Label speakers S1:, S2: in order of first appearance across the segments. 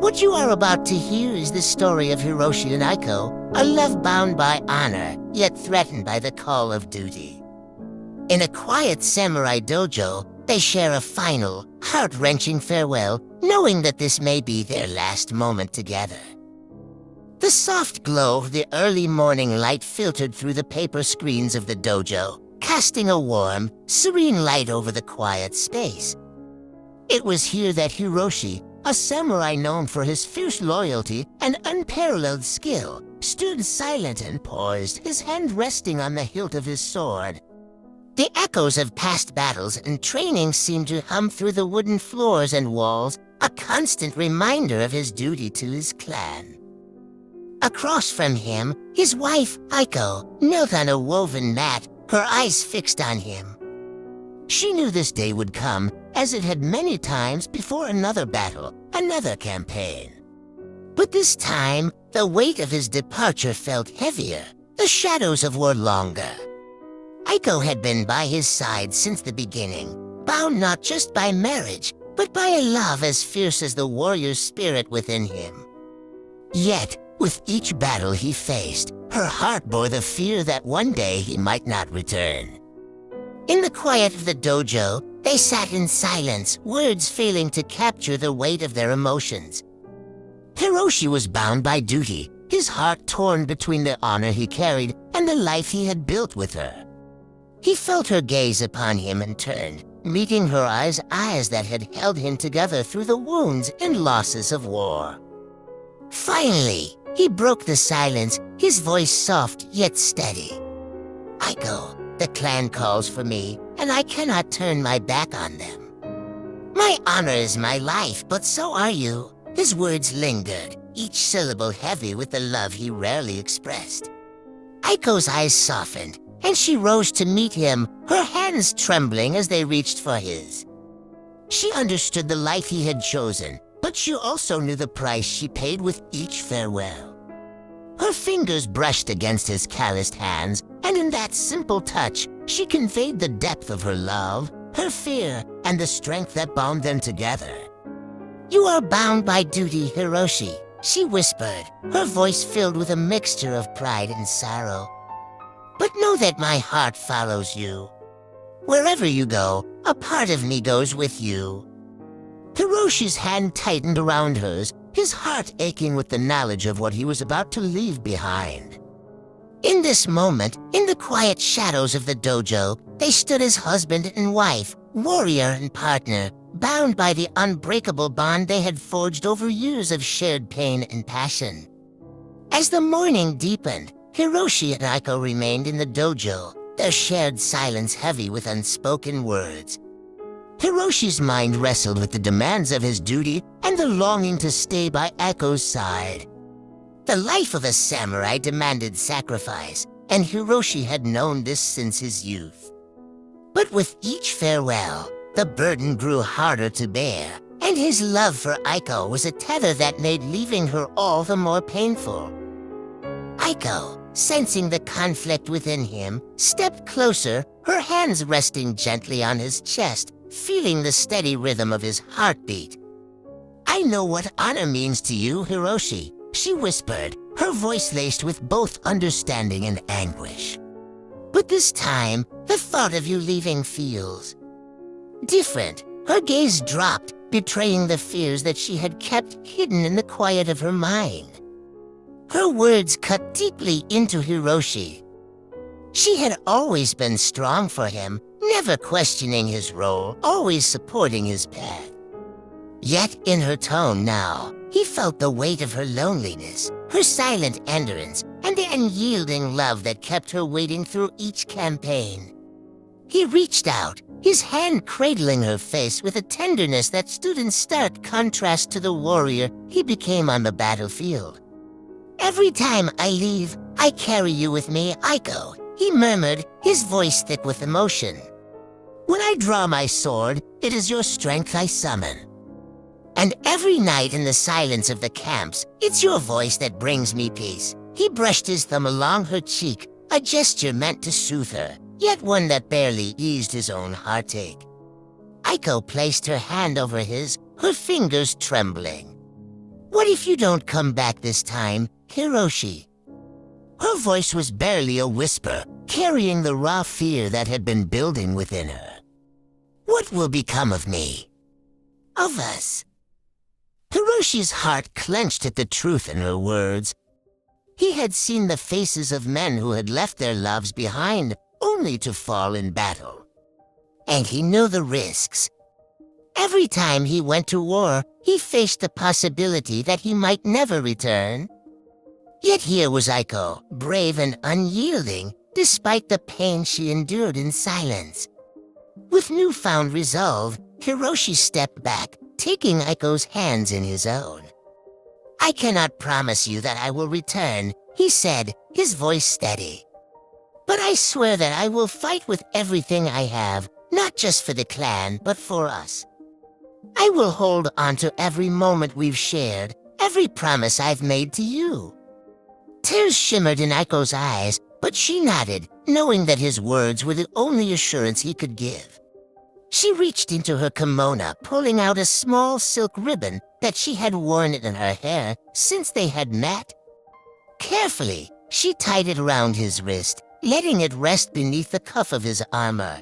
S1: What you are about to hear is the story of Hiroshi and Aiko, a love bound by honor, yet threatened by the call of duty. In a quiet samurai dojo, they share a final, heart-wrenching farewell, knowing that this may be their last moment together. The soft glow of the early morning light filtered through the paper screens of the dojo, casting a warm, serene light over the quiet space. It was here that Hiroshi, a samurai known for his fierce loyalty and unparalleled skill, stood silent and poised, his hand resting on the hilt of his sword. The echoes of past battles and training seemed to hum through the wooden floors and walls, a constant reminder of his duty to his clan. Across from him, his wife, Aiko, knelt on a woven mat, her eyes fixed on him. She knew this day would come, as it had many times before another battle, another campaign. But this time, the weight of his departure felt heavier, the shadows of war longer. Aiko had been by his side since the beginning, bound not just by marriage, but by a love as fierce as the warrior's spirit within him. Yet, with each battle he faced, her heart bore the fear that one day he might not return. In the quiet of the dojo, they sat in silence, words failing to capture the weight of their emotions. Hiroshi was bound by duty, his heart torn between the honor he carried and the life he had built with her. He felt her gaze upon him and turned, meeting her eyes that had held him together through the wounds and losses of war. Finally, he broke the silence, his voice soft yet steady. "Aiko, the clan calls for me, and I cannot turn my back on them. My honor is my life, but so are you." His words lingered, each syllable heavy with the love he rarely expressed. Aiko's eyes softened, and she rose to meet him, her hands trembling as they reached for his. She understood the life he had chosen, but she also knew the price she paid with each farewell. Her fingers brushed against his calloused hands, and in that simple touch, she conveyed the depth of her love, her fear, and the strength that bound them together. "You are bound by duty, Hiroshi," she whispered, her voice filled with a mixture of pride and sorrow. "But know that my heart follows you. Wherever you go, a part of me goes with you." Hiroshi's hand tightened around hers, his heart aching with the knowledge of what he was about to leave behind. In this moment, in the quiet shadows of the dojo, they stood as husband and wife, warrior and partner, bound by the unbreakable bond they had forged over years of shared pain and passion. As the morning deepened, Hiroshi and Aiko remained in the dojo, their shared silence heavy with unspoken words. Hiroshi's mind wrestled with the demands of his duty and the longing to stay by Aiko's side. The life of a samurai demanded sacrifice, and Hiroshi had known this since his youth. But with each farewell, the burden grew harder to bear, and his love for Aiko was a tether that made leaving her all the more painful. Aiko, sensing the conflict within him, stepped closer, her hands resting gently on his chest, feeling the steady rhythm of his heartbeat. "I know what honor means to you, Hiroshi," she whispered, her voice laced with both understanding and anguish. "But this time, the thought of you leaving feels different." Her gaze dropped, betraying the fears that she had kept hidden in the quiet of her mind. Her words cut deeply into Hiroshi. She had always been strong for him, never questioning his role, always supporting his path. Yet in her tone now, he felt the weight of her loneliness, her silent endurance, and the unyielding love that kept her waiting through each campaign. He reached out, his hand cradling her face with a tenderness that stood in stark contrast to the warrior he became on the battlefield. "Every time I leave, I carry you with me, Aiko," he murmured, his voice thick with emotion. "When I draw my sword, it is your strength I summon. And every night in the silence of the camps, it's your voice that brings me peace." He brushed his thumb along her cheek, a gesture meant to soothe her, yet one that barely eased his own heartache. Aiko placed her hand over his, her fingers trembling. What if you don't come back this time, Hiroshi? Her voice was barely a whisper, carrying the raw fear that had been building within her. What will become of me? Of us? Hiroshi's heart clenched at the truth in her words. He had seen the faces of men who had left their loves behind only to fall in battle. And he knew the risks. Every time he went to war, he faced the possibility that he might never return. Yet here was Aiko, brave and unyielding, despite the pain she endured in silence. With newfound resolve, Hiroshi stepped back, taking Aiko's hands in his own. "I cannot promise you that I will return," he said, his voice steady. "But I swear that I will fight with everything I have, not just for the clan, but for us. I will hold on to every moment we've shared, every promise I've made to you." Tears shimmered in Aiko's eyes, but she nodded, knowing that his words were the only assurance he could give. She reached into her kimono, pulling out a small silk ribbon that she had worn in her hair since they had met. Carefully, she tied it around his wrist, letting it rest beneath the cuff of his armor.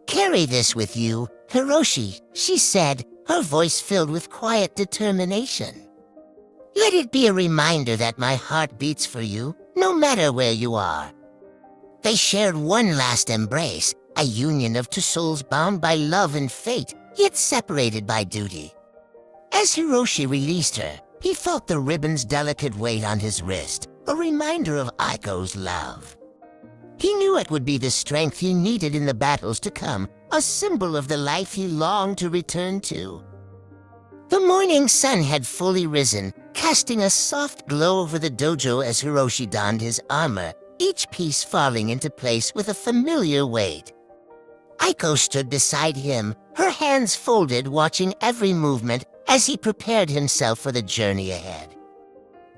S1: "Carry this with you, Hiroshi," she said, her voice filled with quiet determination. "Let it be a reminder that my heart beats for you, no matter where you are." They shared one last embrace, a union of two souls bound by love and fate, yet separated by duty. As Hiroshi released her, he felt the ribbon's delicate weight on his wrist, a reminder of Aiko's love. He knew it would be the strength he needed in the battles to come, a symbol of the life he longed to return to. The morning sun had fully risen, casting a soft glow over the dojo as Hiroshi donned his armor, each piece falling into place with a familiar weight. Aiko stood beside him, her hands folded, watching every movement as he prepared himself for the journey ahead.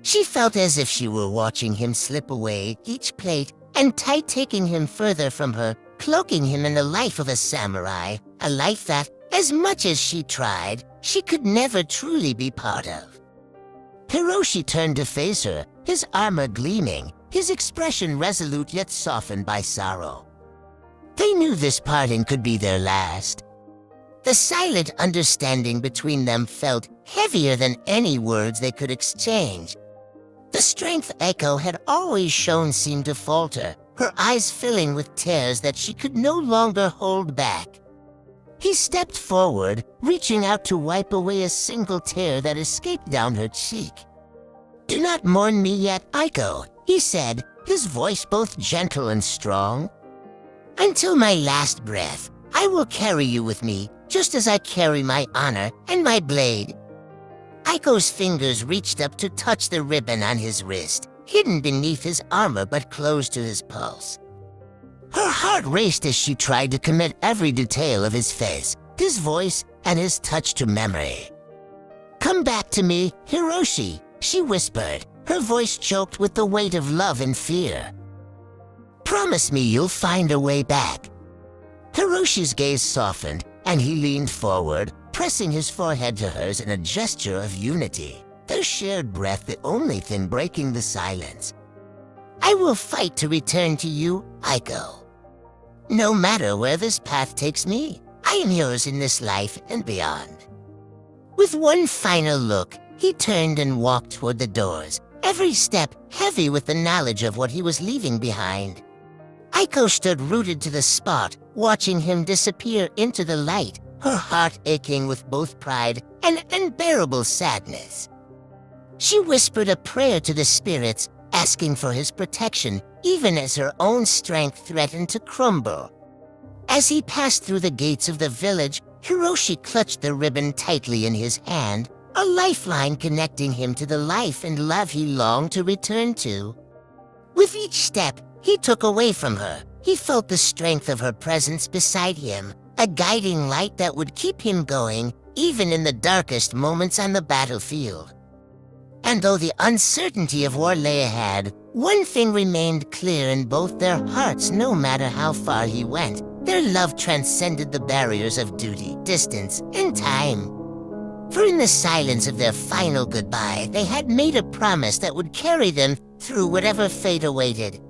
S1: She felt as if she were watching him slip away, each plate and tight taking him further from her, cloaking him in the life of a samurai, a life that, as much as she tried, she could never truly be part of. Hiroshi turned to face her, his armor gleaming, his expression resolute yet softened by sorrow. They knew this parting could be their last. The silent understanding between them felt heavier than any words they could exchange. The strength Aiko had always shown seemed to falter, her eyes filling with tears that she could no longer hold back. He stepped forward, reaching out to wipe away a single tear that escaped down her cheek. "Do not mourn me yet, Aiko," he said, his voice both gentle and strong. "Until my last breath, I will carry you with me, just as I carry my honor and my blade." Aiko's fingers reached up to touch the ribbon on his wrist, hidden beneath his armor but close to his pulse. Her heart raced as she tried to commit every detail of his face, his voice, and his touch to memory. "Come back to me, Hiroshi," she whispered, her voice choked with the weight of love and fear. "Promise me you'll find a way back." Hiroshi's gaze softened, and he leaned forward, pressing his forehead to hers in a gesture of unity, their shared breath the only thing breaking the silence. "I will fight to return to you, Aiko. No matter where this path takes me, I am yours in this life and beyond." With one final look, he turned and walked toward the doors, every step heavy with the knowledge of what he was leaving behind. Aiko stood rooted to the spot, watching him disappear into the light, her heart aching with both pride and unbearable sadness. She whispered a prayer to the spirits, asking for his protection, even as her own strength threatened to crumble. As he passed through the gates of the village, Hiroshi clutched the ribbon tightly in his hand, a lifeline connecting him to the life and love he longed to return to. With each step he took away from her, he felt the strength of her presence beside him, a guiding light that would keep him going, even in the darkest moments on the battlefield. And though the uncertainty of war lay ahead, one thing remained clear in both their hearts no matter how far he went. Their love transcended the barriers of duty, distance, and time. For in the silence of their final goodbye, they had made a promise that would carry them through whatever fate awaited.